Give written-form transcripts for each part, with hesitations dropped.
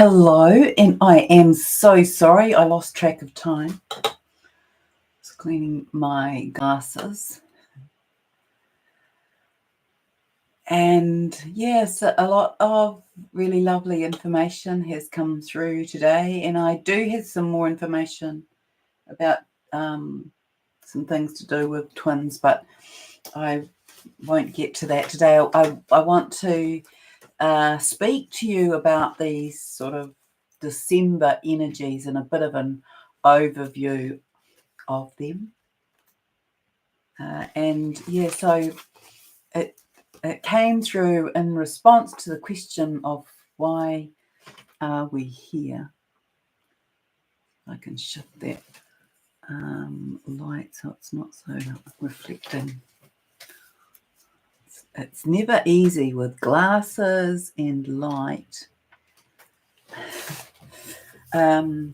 Hello, and I am so sorry I lost track of time. Just cleaning my glasses. And yes, a lot of really lovely information has come through today, and I do have some more information about some things to do with twins, but I won't get to that today. I want to speak to you about these sort of December energies and a bit of an overview of them. So it came through in response to the question of why are we here? I can shift that light so it's not so reflecting. It's never easy with glasses and light. So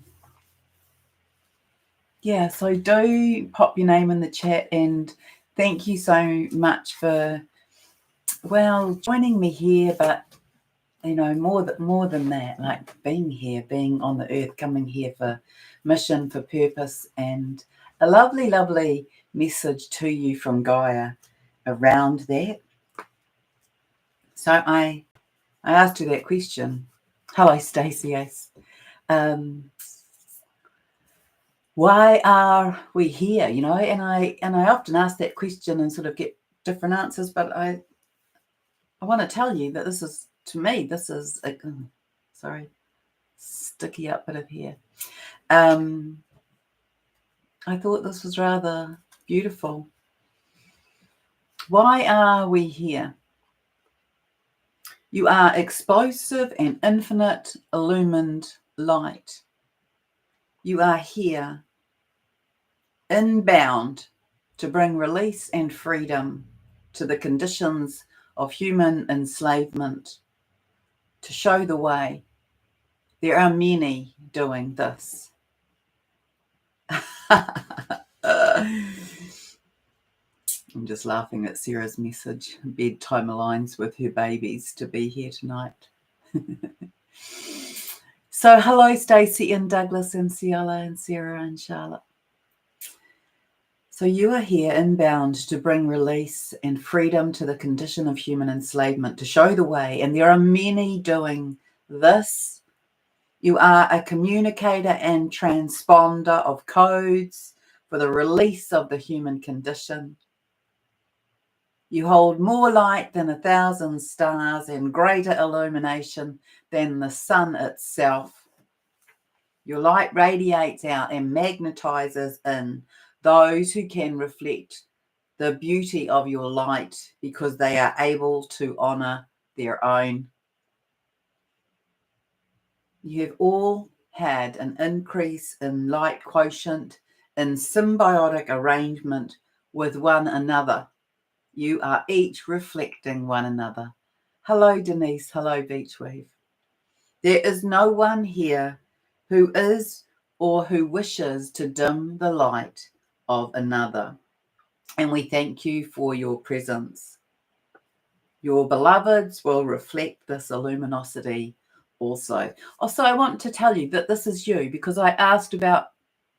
do pop your name in the chat, and thank you so much for joining me here, but more than that, like being here, being on the earth, coming here for mission, for purpose, and a lovely message to you from Gaia around that. So I asked you that question. Hello, Stacey. Yes. Why are we here? And I often ask that question and sort of get different answers, but I want to tell you that this is, to me, this is a sticky up bit of hair. I thought this was rather beautiful. Why are we here? You are explosive and infinite illumined light. You are here, inbound, to bring release and freedom to the conditions of human enslavement, to show the way. There are many doing this. I'm just laughing at Sarah's message. Bedtime aligns with her babies to be here tonight. So hello, Stacey and Douglas and Ciala and Sarah and Charlotte. So you are here inbound to bring release and freedom to the condition of human enslavement, to show the way. And there are many doing this. You are a communicator and transponder of codes for the release of the human condition. You hold more light than 1,000 stars and greater illumination than the sun itself. Your light radiates out and magnetizes in those who can reflect the beauty of your light because they are able to honor their own. You have all had an increase in light quotient in symbiotic arrangement with one another. You are each reflecting one another. Hello, Denise. Hello, Beachweave. There is no one here who is or who wishes to dim the light of another. And we thank you for your presence. Your beloveds will reflect this luminosity also. Also, I want to tell you that this is you because I asked about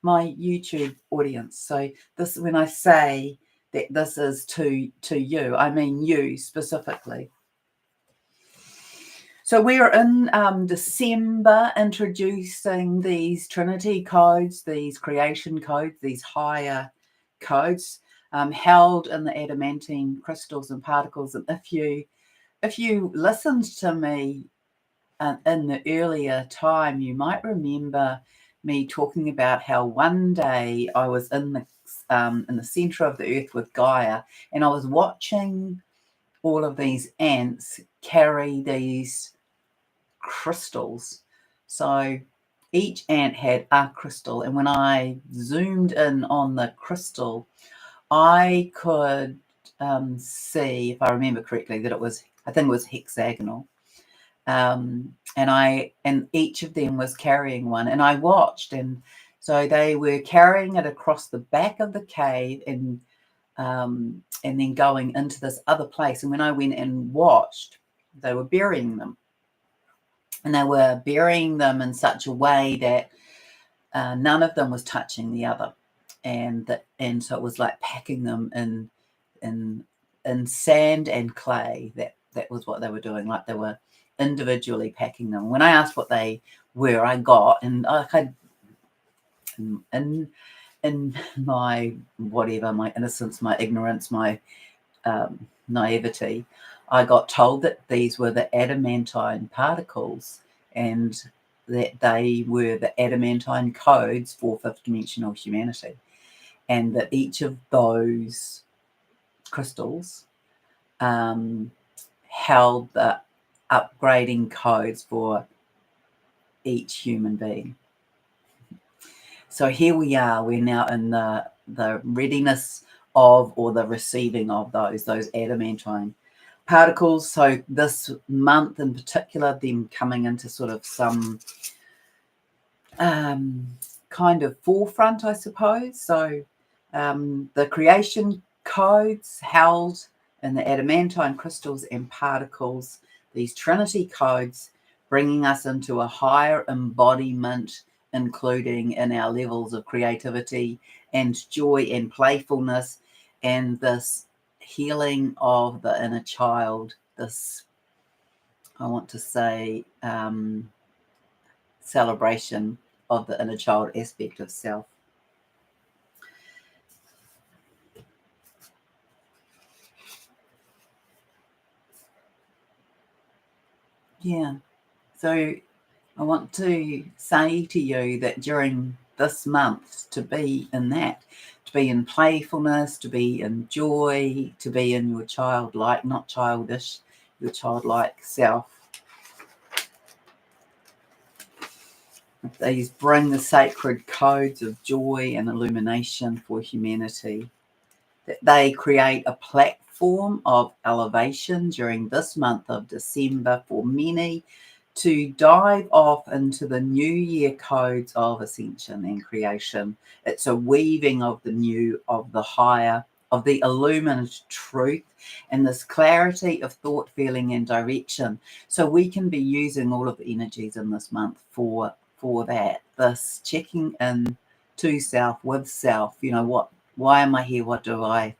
my YouTube audience. So this, when I say that this is to you, I mean you specifically. So we're in December introducing these Trinity codes, these creation codes, these higher codes held in the adamantine crystals and particles. And if you listened to me in the earlier time, you might remember me talking about how one day I was in the center of the earth with Gaia, and I was watching all of these ants carry these crystals. So each ant had a crystal, and when I zoomed in on the crystal, I could see, if I remember correctly, that I think it was hexagonal. And each of them was carrying one, and I watched, and so they were carrying it across the back of the cave and then going into this other place. And when I went and watched, they were burying them. And they were burying them in such a way that none of them was touching the other. And so it was like packing them in sand and clay. That was what they were doing. Like they were individually packing them. When I asked what they were, I got, and in my whatever, my innocence, my ignorance, my naivety, I got told that these were the adamantine particles, and that they were the adamantine codes for fifth dimensional humanity, and that each of those crystals held the upgrading codes for each human being. So here we are. We're now in the readiness of, or the receiving of those adamantine particles. So this month in particular, them coming into sort of some kind of forefront, I suppose. So the creation codes held in the adamantine crystals and particles, these Trinity codes, bringing us into a higher embodiment, including in our levels of creativity and joy and playfulness, and this healing of the inner child, this, I want to say, celebration of the inner child aspect of self. Yeah. So I want to say to you that during this month, to be in that, to be in playfulness, to be in joy, to be in your childlike, not childish, your childlike self. These bring the sacred codes of joy and illumination for humanity. That they create a platform of elevation during this month of December for many to dive off into the new year codes of ascension and creation. It's a weaving of the new, of the higher, of the illumined truth, and this clarity of thought, feeling, and direction. So we can be using all of the energies in this month for that. This checking in to self, with self. Why am I here? What do I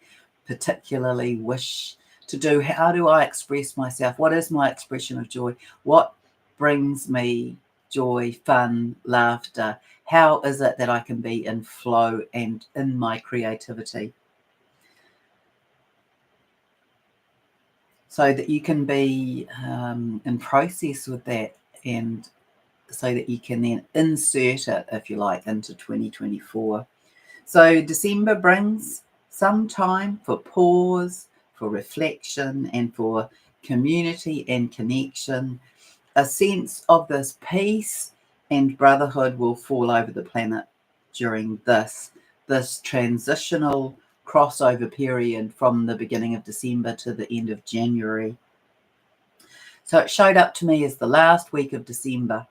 particularly wish to do? How do I express myself? What is my expression of joy? What brings me joy, fun, laughter? How is it that I can be in flow and in my creativity? So that you can be in process with that, and so that you can then insert it, if you like, into 2024. So December brings some time for pause, for reflection, and for community and connection. A sense of this peace and brotherhood will fall over the planet during this transitional crossover period from the beginning of December to the end of January. So it showed up to me as the last week of December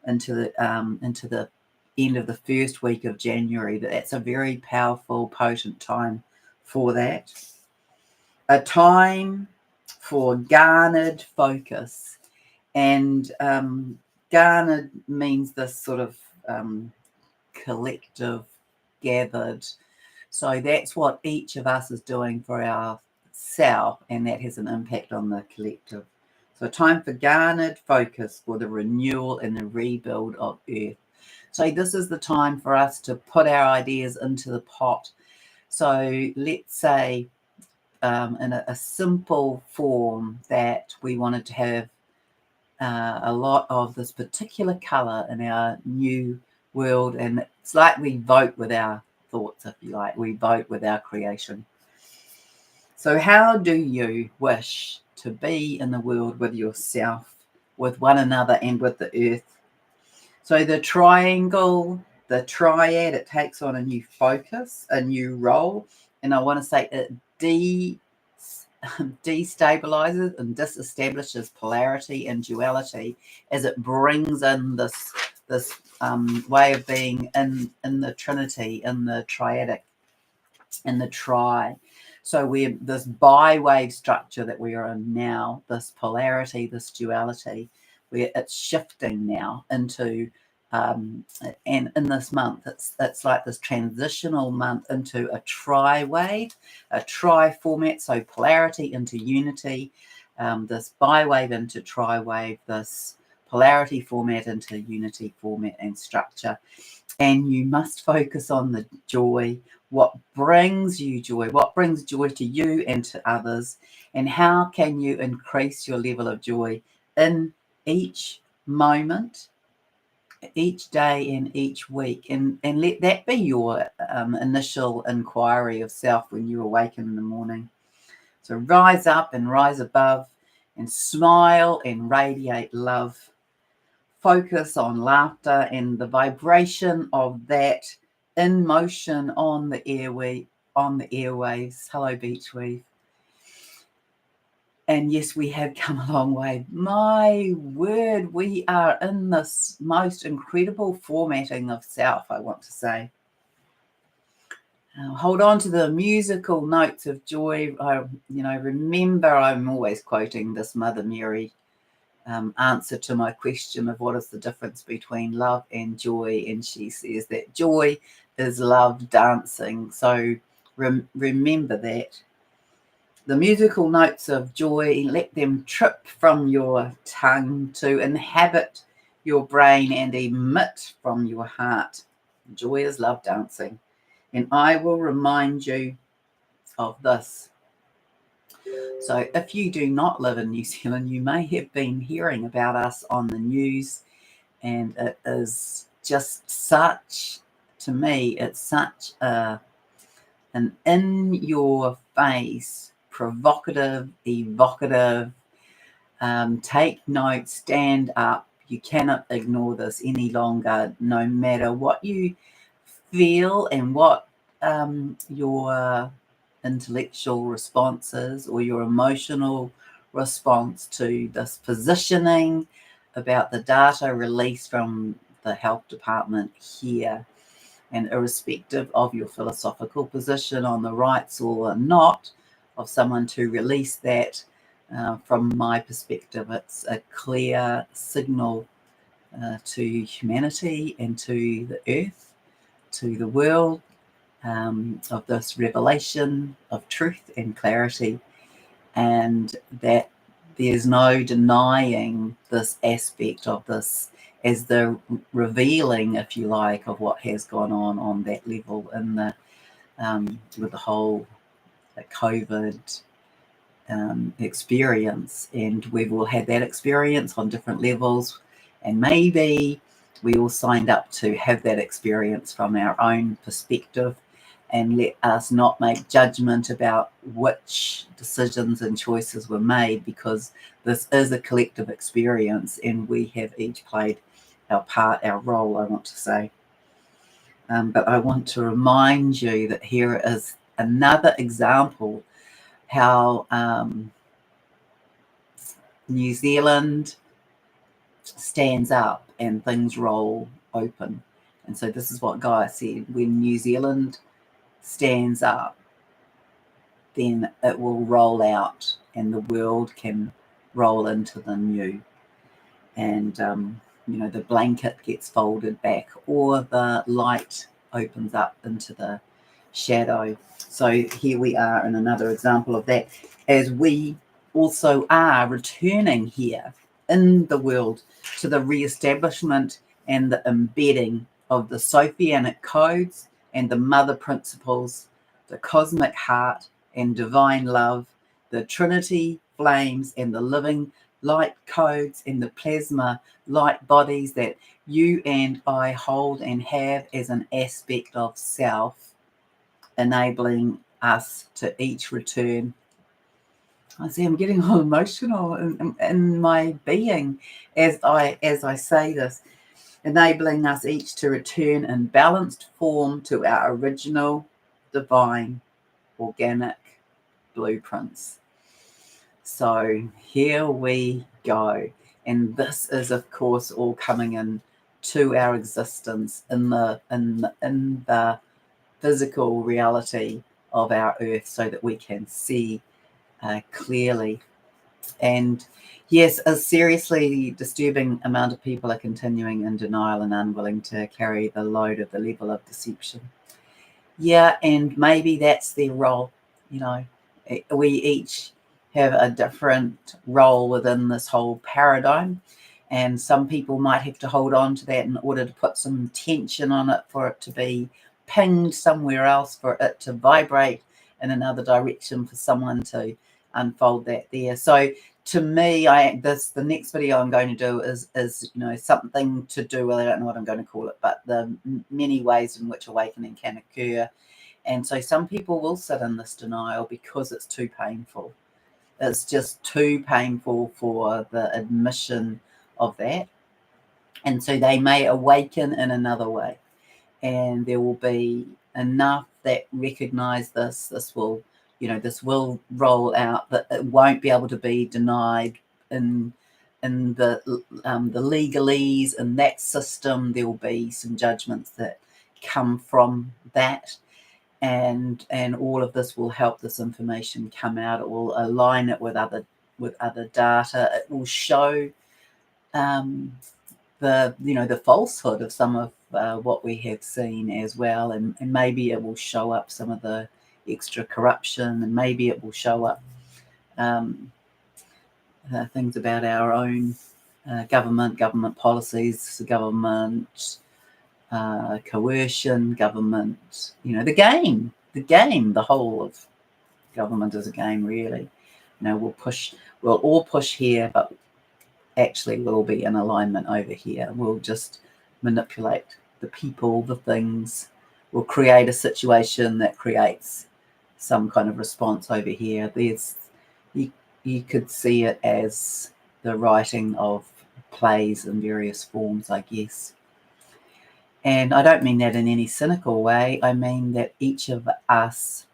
into the end of the first week of January. That's a very powerful, potent time for that. A time for garnered focus. And garnered means this sort of collective, gathered. So that's what each of us is doing for ourself, and that has an impact on the collective. So time for garnered focus for the renewal and the rebuild of Earth. So this is the time for us to put our ideas into the pot. So let's say in a simple form that we wanted to have a lot of this particular color in our new world. And it's like we vote with our thoughts, if you like. We vote with our creation. So how do you wish to be in the world with yourself, with one another, and with the earth? So the triangle, the triad, it takes on a new focus, a new role. And I want to say it destabilizes and disestablishes polarity and duality as it brings in this way of being in the Trinity, in the triadic, in the tri. So we're this bi-wave structure that we are in now, this polarity, this duality, where it's shifting now into and in this month it's like this transitional month into a tri-wave, a tri format, so polarity into unity, this bi-wave into tri-wave, this polarity format into unity format and structure. And you must focus on the joy, what brings you joy, what brings joy to you and to others, and how can you increase your level of joy in each moment, each day and each week, and let that be your initial inquiry of self when you awaken in the morning. So rise up and rise above and smile and radiate love. Focus on laughter and the vibration of that in motion on the airwaves. Hello, Beachweave. And yes, we have come a long way. My word, we are in this most incredible formatting of self, I want to say. Hold on to the musical notes of joy. Remember, I'm always quoting this Mother Mary answer to my question of what is the difference between love and joy. And she says that joy is love dancing. So remember that. The musical notes of joy, let them trip from your tongue to inhabit your brain and emit from your heart. Joy is love dancing. And I will remind you of this. So if you do not live in New Zealand, you may have been hearing about us on the news, and it is just such, to me, it's such an in your face, provocative, evocative, take note, stand up. You cannot ignore this any longer, no matter what you feel and what your intellectual responses or your emotional response to this positioning about the data released from the health department here. And irrespective of your philosophical position on the rights or not of someone to release that, from my perspective, it's a clear signal to humanity and to the earth, to the world, of this revelation of truth and clarity, and that there's no denying this aspect of this as the revealing, if you like, of what has gone on that level in the with the whole COVID experience. And we've all had that experience on different levels, and maybe we all signed up to have that experience from our own perspective, and let us not make judgment about which decisions and choices were made, because this is a collective experience and we have each played our part, our role, I want to say. But I want to remind you that here is another example how New Zealand stands up and things roll open. And so this is what Gaia said: when New Zealand stands up, then it will roll out and the world can roll into the new. And, the blanket gets folded back, or the light opens up into the shadow. So here we are in another example of that, as we also are returning here in the world to the re-establishment and the embedding of the Sophianic codes and the mother principles, the cosmic heart and divine love, the Trinity flames and the living light codes and the plasma light bodies that you and I hold and have as an aspect of self, enabling us to each return. I see I'm getting all emotional in my being as I say this, enabling us each to return in balanced form to our original divine organic blueprints. So here we go. And this is, of course, all coming in to our existence in the physical reality of our earth, so that we can see clearly And yes, a seriously disturbing amount of people are continuing in denial and unwilling to carry the load of the level of deception. Yeah, and maybe that's their role. You know, we each have a different role within this whole paradigm. And some people might have to hold on to that in order to put some tension on it, for it to be pinged somewhere else, for it to vibrate in another direction, for someone to unfold that there. So to me, the next video I'm going to do is something to do with, I don't know what I'm going to call it, but the many ways in which awakening can occur. And so some people will sit in this denial because it's too painful. It's just too painful for the admission of that. And so they may awaken in another way. And there will be enough that recognize this. This will roll out, that it won't be able to be denied in the legalese in that system. There will be some judgments that come from that. And all of this will help this information come out. It will align it with other data. It will show the falsehood of some of what we have seen as well, and maybe it will show up some of the extra corruption, and maybe it will show up things about our own government policies, government coercion, government, the whole of government is a game, really. We'll all push here, but actually we'll all be in alignment over here. We'll just manipulate the people, the things. We'll create a situation that creates some kind of response over here. You could see it as the writing of plays in various forms, I guess. And I don't mean that in any cynical way. I mean that each of us,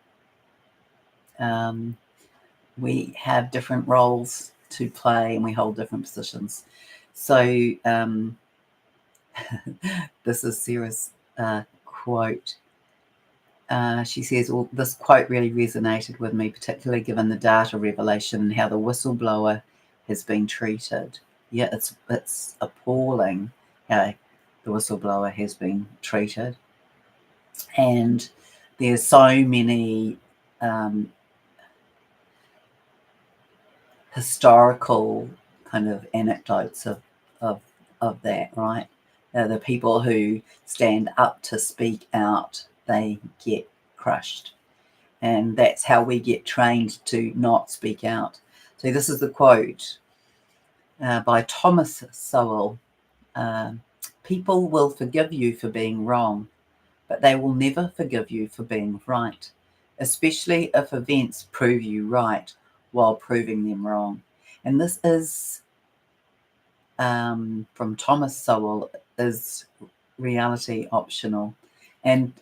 we have different roles to play, and we hold different positions. So this is Sarah's quote. She says, well, this quote really resonated with me, particularly given the data revelation and how the whistleblower has been treated. Yeah, it's appalling how the whistleblower has been treated. And there's so many historical kind of anecdotes of that, right? The people who stand up to speak out, they get crushed. And that's how we get trained to not speak out. So this is the quote by Thomas Sowell. People will forgive you for being wrong, but they will never forgive you for being right, especially if events prove you right while proving them wrong. And this is from Thomas Sowell, is reality optional. And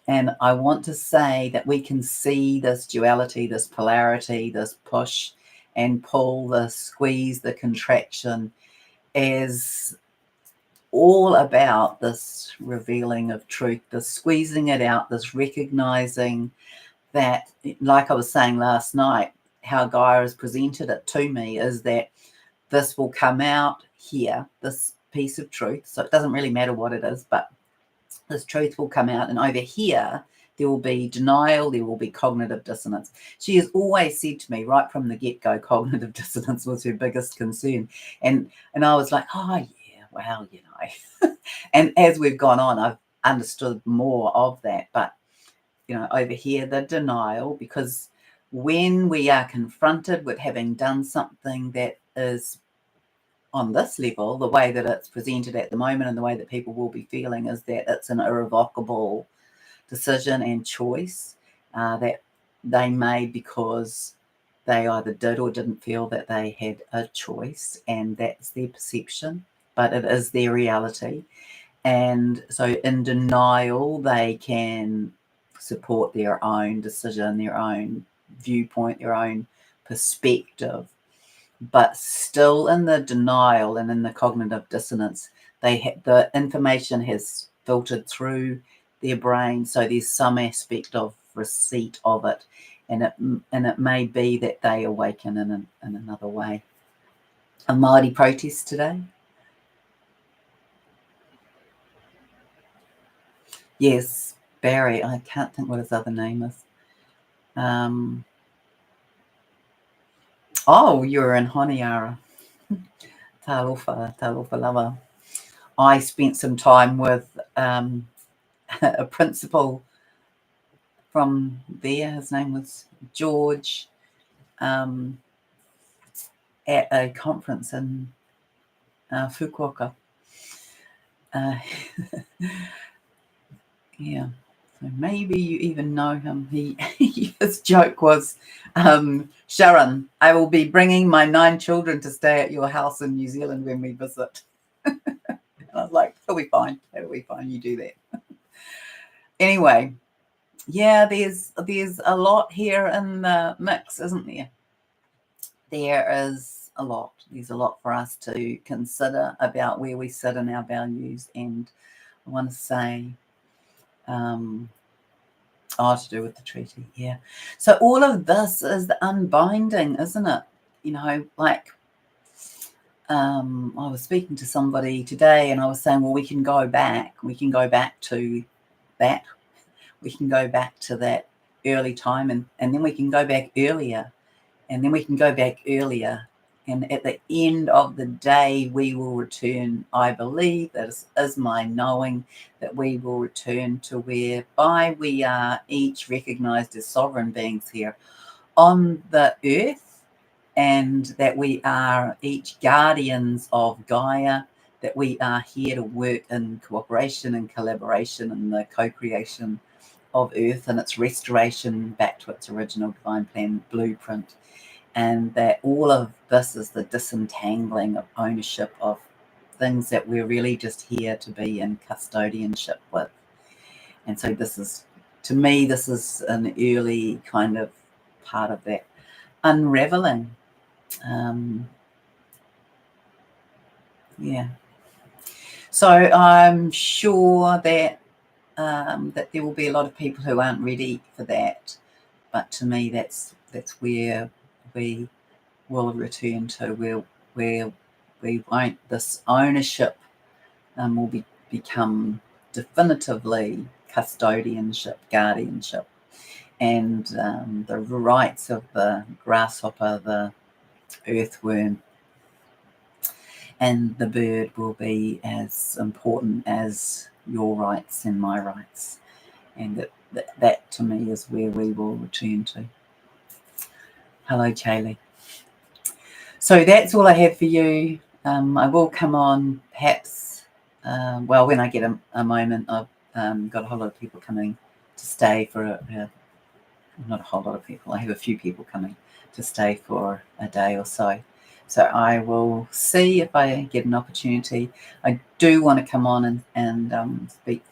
I want to say that we can see this duality, this polarity, this push and pull, the squeeze, the contraction, as all about this revealing of truth, this squeezing it out, this recognizing that, like I was saying last night, how Gaia has presented it to me is that this will come out here, this piece of truth. So it doesn't really matter what it is, but this truth will come out, and over here there will be denial, there will be cognitive dissonance. She has always said to me right from the get-go, cognitive dissonance was her biggest concern. And I was like, oh yeah, well, and as we've gone on, I've understood more of that. But over here, the denial, because when we are confronted with having done something that is on this level, the way that it's presented at the moment and the way that people will be feeling is that it's an irrevocable decision and choice that they made because they either did or didn't feel that they had a choice, and that's their perception, but it is their reality. And so in denial, they can support their own decision, their own viewpoint, their own perspective. But still in the denial and in the cognitive dissonance, the information has filtered through their brain. So there's some aspect of receipt of it. And it may be that they awaken in another way. a Māori protest today. Yes, Barry. I can't think what his other name is. Oh, you're in Honiara. Talofa lava. I spent some time with a principal from there. His name was George, at a conference in Fukuoka. Yeah, so maybe you even know him. His joke was, Sharon, I will be bringing my 9 children to stay at your house in New Zealand when we visit. And I was like, it'll be fine. It'll be fine. You do that. Anyway, yeah, there's a lot here in the mix, isn't there? There is a lot. There's a lot for us to consider about where we sit in our values. And I want to say, to do with the treaty, yeah. So all of this is the unbinding, isn't it? You know, like, I was speaking to somebody today and I was saying, well, we can go back to that. We can go back to that early time and then we can go back earlier. And then we can go back earlier. And at the end of the day, we will return, I believe, that is my knowing, that we will return to whereby we are each recognized as sovereign beings here on the earth, and that we are each guardians of Gaia, that we are here to work in cooperation and collaboration in the co-creation of Earth and its restoration back to its original divine plan blueprint. And that all of this is the disentangling of ownership of things that we're really just here to be in custodianship with. And so this is, to me, this is an early kind of part of that unraveling. Yeah. So I'm sure that that there will be a lot of people who aren't ready for that. But to me, that's where we will return to, where we won't, this ownership will become definitively custodianship, guardianship, and the rights of the grasshopper, the earthworm, and the bird will be as important as your rights and my rights. And that to me is where we will return to. Hello, Chaley. So that's all I have for you. I will come on perhaps, when I get a moment. I've got a whole lot of people coming to stay for not a whole lot of people. I have a few people coming to stay for a day or so. So I will see if I get an opportunity. I do want to come on and speak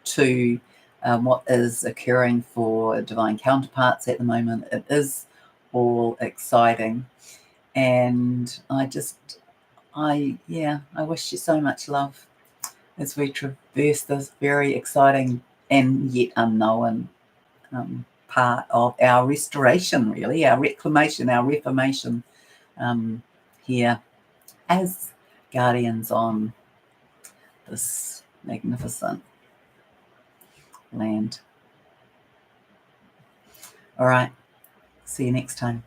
to what is occurring for divine counterparts at the moment. It is all exciting. And I wish you so much love as we traverse this very exciting and yet unknown part of our restoration, really, our reclamation, our reformation here as guardians on this magnificent land. All right, see you next time.